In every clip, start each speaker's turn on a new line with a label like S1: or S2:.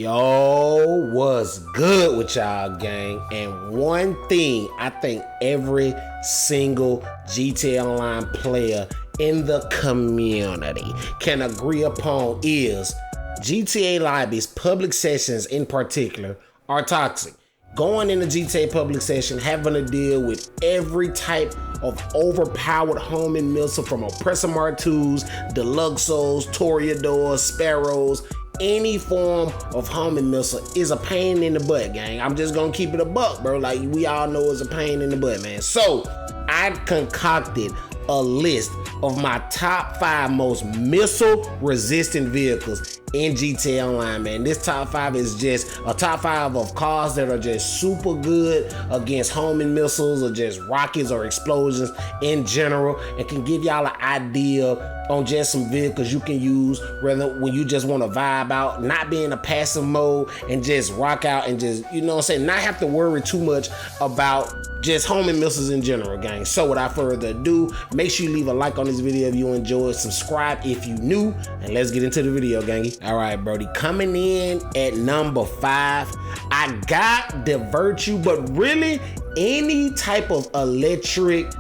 S1: Yo, what's good with y'all, gang? And one thing I think every single GTA Online player in the community can agree upon is GTA lobbies, public sessions in particular, are toxic. Going in the GTA public session, having to deal with every type of overpowered homing missile from Oppressor Mark 2s, Deluxos, Toreadors, Sparrows. Any form of homing missile is a pain in the butt, gang. I'm just gonna keep it a buck, bro. Like we all know it's a pain in the butt, man. So I concocted a list of my top 5 most missile resistant vehicles in GTA Online, man. This top 5 is just a top 5 of cars that are just super good against homing missiles or just rockets or explosions in general, and can give y'all an idea on just some vehicles you can use rather when you just want to vibe out, not be in a passive mode and just rock out and just, you know what I'm saying, not have to worry too much about just homing missiles in general, gang. So without further ado, make sure you leave a like on this video if you enjoyed, subscribe if you new, and let's get into the video, gangy. All right, Brody, coming in at number 5, I got the Virtue, but really any type of electric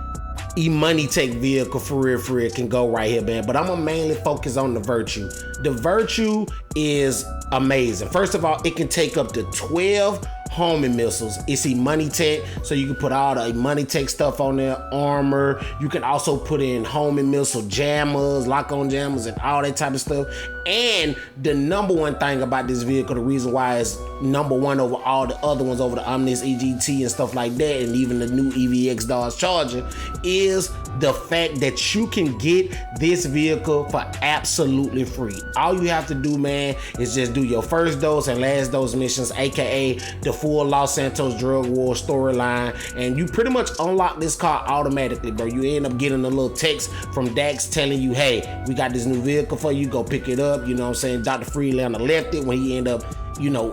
S1: money take vehicle for real can go right here, man. But I'm gonna mainly focus on the Virtue. The Virtue is amazing. First of all, it can take up to 12 homing missiles. It's money tech, so you can put all the money tech stuff on there, armor. You can also put in homing missile jammers, lock-on jammers, and all that type of stuff. And the number one thing about this vehicle, the reason why it's number one over all the other ones, over the Omnis EGT and stuff like that, and even the new EVX Dodge Charger, is the fact that you can get this vehicle for absolutely free. All you have to do, man, is just do your first dose and last dose missions, aka the full Los Santos drug war storyline, and you pretty much unlock this car automatically, bro. You end up getting a little text from Dax telling you, hey, we got this new vehicle for you, go pick it up. You know what I'm saying? Dr. Freelander left it when he ended up, you know,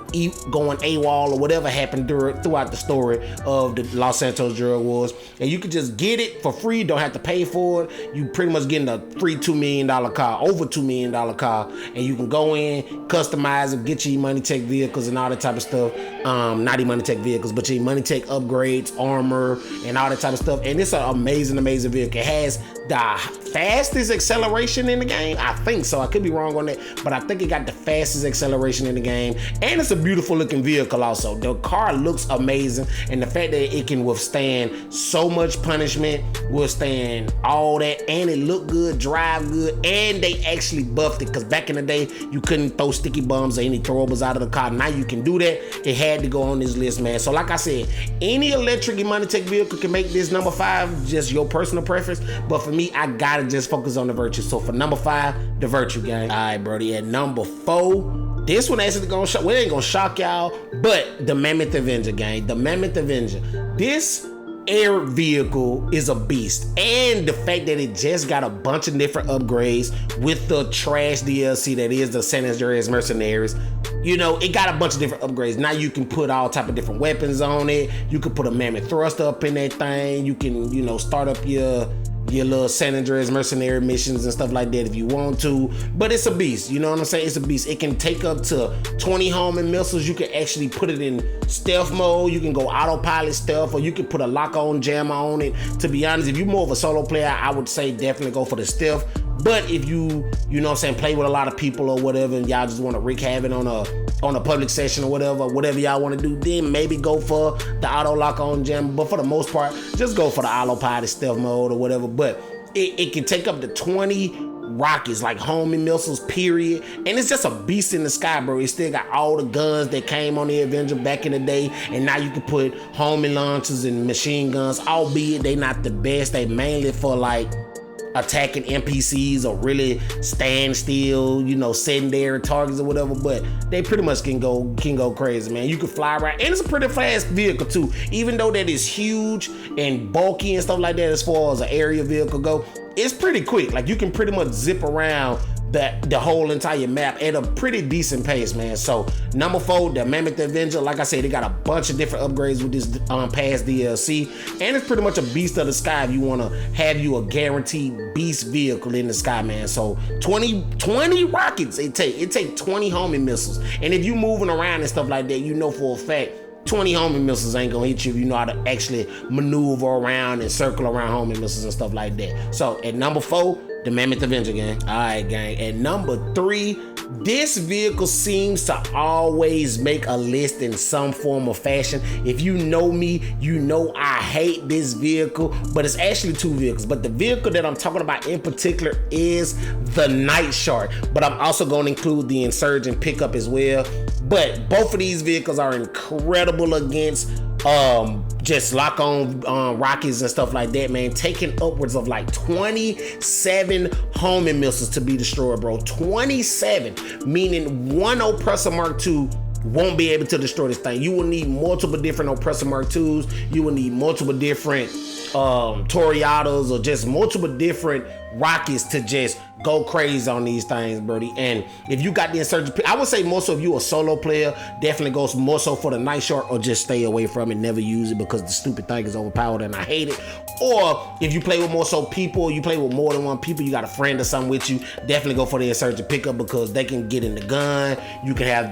S1: going AWOL or whatever happened throughout the story of the Los Santos drug wars. And you can just get it for free, don't have to pay for it. You pretty much getting a free $2 million car, over $2 million car, and you can go in, customize it, get your money tech vehicles and all that type of stuff. Not your money tech vehicles, but your money tech upgrades, armor, and all that type of stuff. And it's an amazing vehicle. It has the fastest acceleration in the game. I think so. I could be wrong on that, but I think it got the fastest acceleration in the game. And it's a beautiful looking vehicle also. The car looks amazing, and the fact that it can withstand so much punishment, withstand all that, and it look good, drive good, and they actually buffed it, because back in the day you couldn't throw sticky bombs or any throwables out of the car. Now you can do that. It had to go on this list, man. So like I said, any electric money tech vehicle can make this number 5, just your personal preference. But for me, I gotta just focus on the Virtue. So for number 5, the Virtue, gang. All right, Brody. At number 4, this one actually gonna shock. Well, it ain't gonna shock y'all, but the Mammoth Avenger, gang. The Mammoth Avenger. This air vehicle is a beast, and the fact that it just got a bunch of different upgrades with the trash DLC that is the San Andreas Mercenaries. You know, it got a bunch of different upgrades. Now you can put all type of different weapons on it. You can put a Mammoth thruster up in that thing. You can, you know, start up your little San Andreas mercenary missions and stuff like that if you want to. But it's a beast, you know what I'm saying? It's a beast. It can take up to 20 homing missiles. You can actually put it in stealth mode. You can go autopilot stealth, or you can put a lock-on jammer on it. To be honest, if you're more of a solo player, I would say definitely go for the stealth. But if you know what I'm saying, play with a lot of people or whatever, and y'all just want to wreak havoc on a public session or whatever y'all want to do, then maybe go for the auto lock-on jammer. But for the most part, just go for the autopilot stealth mode or whatever. But it can take up to 20 rockets, like homing missiles, period. And it's just a beast in the sky, bro. It still got all the guns that came on the Avenger back in the day, and now you can put homing launchers and machine guns, albeit they not the best. They mainly for like attacking NPCs or really stand still, you know, sitting there targets or whatever. But they pretty much can go crazy, man. You can fly around, and it's a pretty fast vehicle too, even though that is huge and bulky and stuff like that. As far as an area vehicle go, it's pretty quick. Like, you can pretty much zip around the whole entire map at a pretty decent pace, man. So number 4, the Mammoth Avenger. Like I said, they got a bunch of different upgrades with this past DLC, and it's pretty much a beast of the sky if you want to have you a guaranteed beast vehicle in the sky, man. So 20 rockets it take 20 homing missiles, and if you moving around and stuff like that, you know for a fact 20 homing missiles ain't gonna hit you if you know how to actually maneuver around and circle around homing missiles and stuff like that. So at number 4, the Mammoth Avenger, gang. All right, gang. At number 3, this vehicle seems to always make a list in some form or fashion. If you know me, you know I hate this vehicle, but it's actually 2 vehicles. But the vehicle that I'm talking about in particular is the Night Shark. But I'm also going to include the Insurgent pickup as well. But both of these vehicles are incredible against just lock on rockets and stuff like that, man. Taking upwards of like 27 homing missiles to be destroyed, bro. 27, meaning one oppressor Mark II won't be able to destroy this thing. You will need multiple different oppressor Mark IIs. You will need multiple different Toriados, or just multiple different rockets to just go crazy on these things, Brody. And if you got the Insurgent, I would say more so if you a solo player, definitely goes more so for the Night Shark, or just stay away from it, never use it, because the stupid thing is overpowered and I hate it. Or if you play with more so people, you play with more than one people, you got a friend or something with you, definitely go for the Insurgent pickup, because they can get in the gun. You can have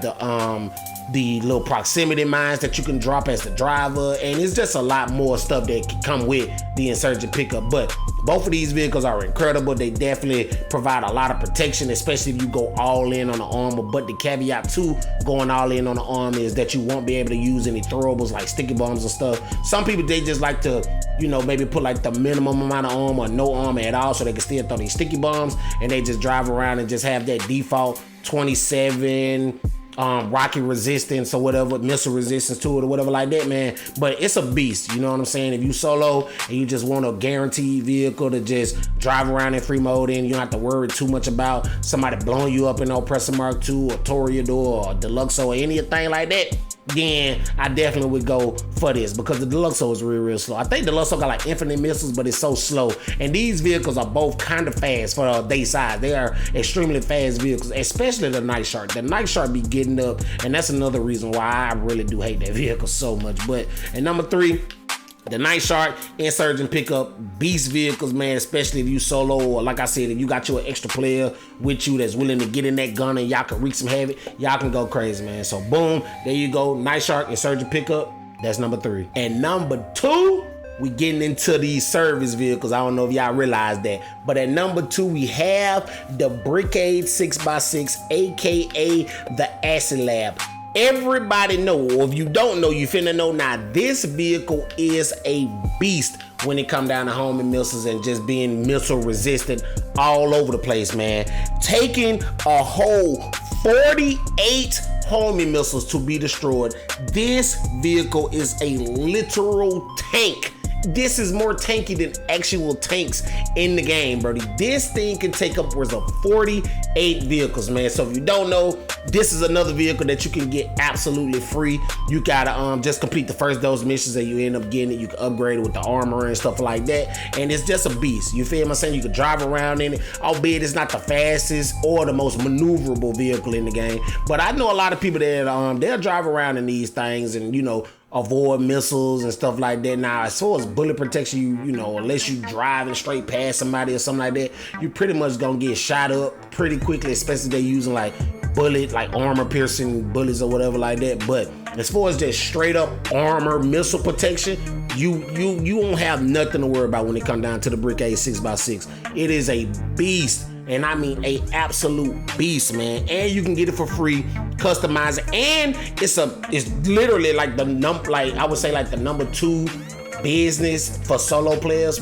S1: the little proximity mines that you can drop as the driver, and it's just a lot more stuff that can come with the Insurgent pickup. But both of these vehicles are incredible. They definitely provide a lot of protection, especially if you go all in on the armor. But the caveat to going all in on the armor is that you won't be able to use any throwables like sticky bombs and stuff. Some people, they just like to, you know, maybe put like the minimum amount of armor or no armor at all, so they can still throw these sticky bombs, and they just drive around and just have that default 27 rocket resistance or whatever, missile resistance to it or whatever like that, man. But it's a beast, you know what I'm saying? If you solo and you just want a guaranteed vehicle to just drive around in free mode, and you don't have to worry too much about somebody blowing you up in an Oppressor Mark II or Toreador or Deluxo or anything like that, then I definitely would go for this, because the Deluxo is real slow. I think the Deluxo got like infinite missiles, but it's so slow. And these vehicles are both kind of fast for their size. They are extremely fast vehicles, especially the Night Shark. The Night Shark be getting up, and that's another reason why I really do hate that vehicle so much. But at number 3, the Night Shark, Insurgent pickup, beast vehicles, man, especially if you solo, or like I said, if you got you an extra player with you that's willing to get in that gun and y'all can wreak some havoc, y'all can go crazy, man. So boom, there you go. Night Shark, Insurgent pickup, that's number 3. And number 2, we getting into these service vehicles. I don't know if y'all realize that, but at number 2, we have the Brickade 6x6, aka the Acid Lab. Everybody know, or if you don't know, you finna know now, this vehicle is a beast when it come down to homing missiles and just being missile resistant all over the place, man. Taking a whole 48 homing missiles to be destroyed. This vehicle is a literal tank. This is more tanky than actual tanks in the game, bro. This thing can take upwards of 48 vehicles, man. So if you don't know, this is another vehicle that you can get absolutely free. You gotta just complete the first those missions, and you end up getting it. You can upgrade it with the armor and stuff like that, and it's just a beast. You feel what I'm saying? You can drive around in it, albeit it's not the fastest or the most maneuverable vehicle in the game. But I know a lot of people that they'll drive around in these things and, you know, avoid missiles and stuff like that. Now, as far as bullet protection, you know, unless you driving straight past somebody or something like that, you pretty much gonna get shot up pretty quickly, especially if they using like armor piercing bullets or whatever like that. But as far as just straight up armor missile protection, you won't have nothing to worry about when it come down to the Brickade 6x6. It is a beast. And I mean a absolute beast, man. And you can get it for free, customize it, and it's literally like I would say like the number 2 business for solo players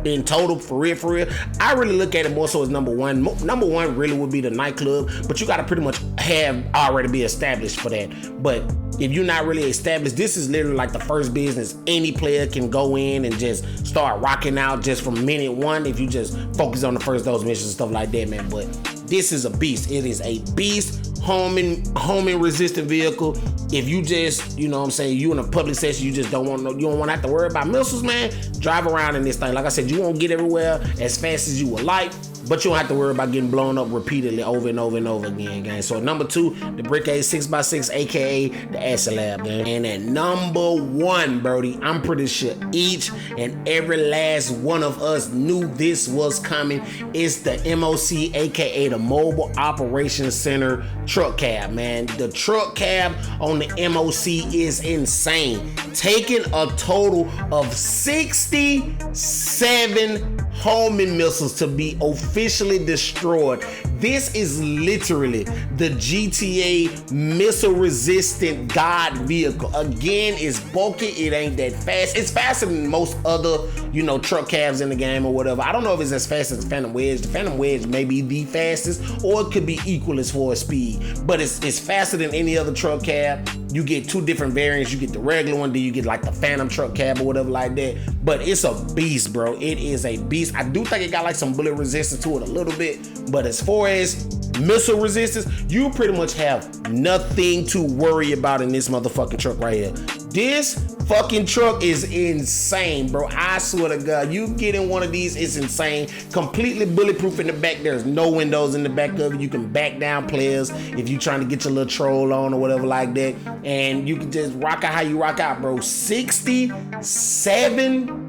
S1: in total, for real. I really look at it more so as number 1. Number 1 really would be the nightclub, but you gotta pretty much have already be established for that. But if you're not really established, this is literally like the first business any player can go in and just start rocking out just from minute 1 if you just focus on the first those missions and stuff like that, man. But this is a beast. It is a beast homing resistant vehicle. If you just, you know what I'm saying, you in a public session, you just don't want to have to worry about missiles, man. Drive around in this thing. Like I said, you won't get everywhere as fast as you would like, but you don't have to worry about getting blown up repeatedly over and over and over again, gang. So at number 2, the Brickade 6x6, aka the Acid Lab, gang. And at number 1, Brody, I'm pretty sure each and every last one of us knew this was coming. It's the MOC, aka the Mobile Operations Center truck cab, man. The truck cab on the MOC is insane. Taking a total of 67 homing missiles to be officially destroyed. This is literally the GTA missile resistant God vehicle. Again, it's bulky, it ain't that fast. It's faster than most other, you know, truck cabs in the game or whatever. I don't know if it's as fast as the Phantom Wedge. The Phantom Wedge may be the fastest, or it could be equal as far as speed, but it's faster than any other truck cab. You get 2 different variants. You get the regular one, then you get like the Phantom truck cab or whatever like that. But it's a beast, bro. It is a beast. I do think it got like some bullet resistance to it a little bit, but as far as missile resistance, you pretty much have nothing to worry about in this motherfucking truck right here. This fucking truck is insane, bro. I swear to God, you get in one of these, it's insane. Completely bulletproof in the back. There's no windows in the back of it. You can back down players if you're trying to get your little troll on or whatever like that. And you can just rock out how you rock out, bro. 67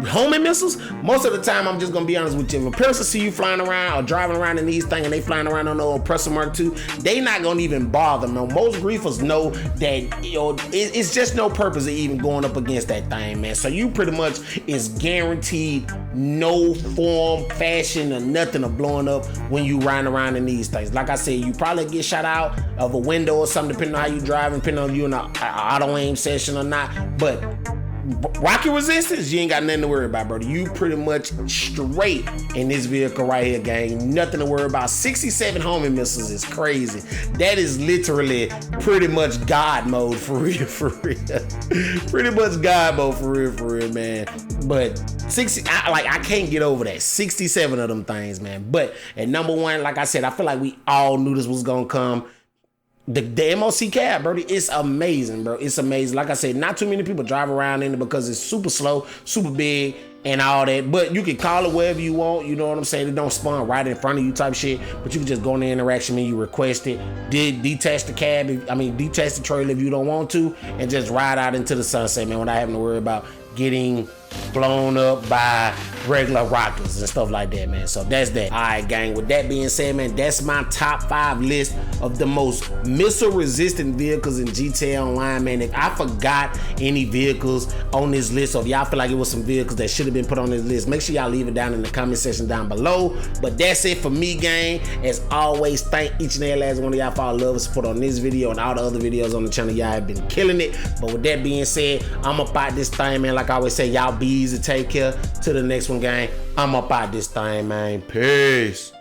S1: homing missiles. Most of the time, I'm just gonna be honest with you, if a person see you flying around or driving around in these things and they flying around on the old Oppressor Mark II, they not gonna even bother, man. Most griefers know that, you know, it's just no purpose of even going up against that thing, man. So you pretty much is guaranteed no form, fashion, or nothing of blowing up when you riding around in these things. Like I said, you probably get shot out of a window or something, depending on how you driving, depending on you in an auto aim session or not, but rocket resistance, you ain't got nothing to worry about, bro. You pretty much straight in this vehicle right here, gang. Nothing to worry about. 67 homing missiles is crazy. That is literally pretty much God mode for real, for real. Pretty much God mode for real, man. But I can't get over that. 67 of them things, man. But at number 1, like I said, I feel like we all knew this was gonna come. The MOC cab, bro, it's amazing, bro. It's amazing. Like I said, not too many people drive around in it because it's super slow, super big, and all that. But you can call it wherever you want. You know what I'm saying? It don't spawn right in front of you type shit. But you can just go in the interaction menu, request it, detach the cab, detach the trailer if you don't want to, and just ride out into the sunset, man, without having to worry about getting blown up by regular rockets and stuff like that, man. So that's that. All right, gang, with that being said, man, that's my top 5 list of the most missile resistant vehicles in GTA Online, man. If I forgot any vehicles on this list, or if y'all feel like it was some vehicles that should have been put on this list, make sure y'all leave it down in the comment section down below. But that's it for me, gang. As always, thank each and every last one of y'all for all love and support on this video and all the other videos on the channel. Y'all have been killing it. But with that being said, I'm up out this thing, man. Like I always say, y'all be easy. Take care. To the next one, gang. I'm up out this thing, man. Peace.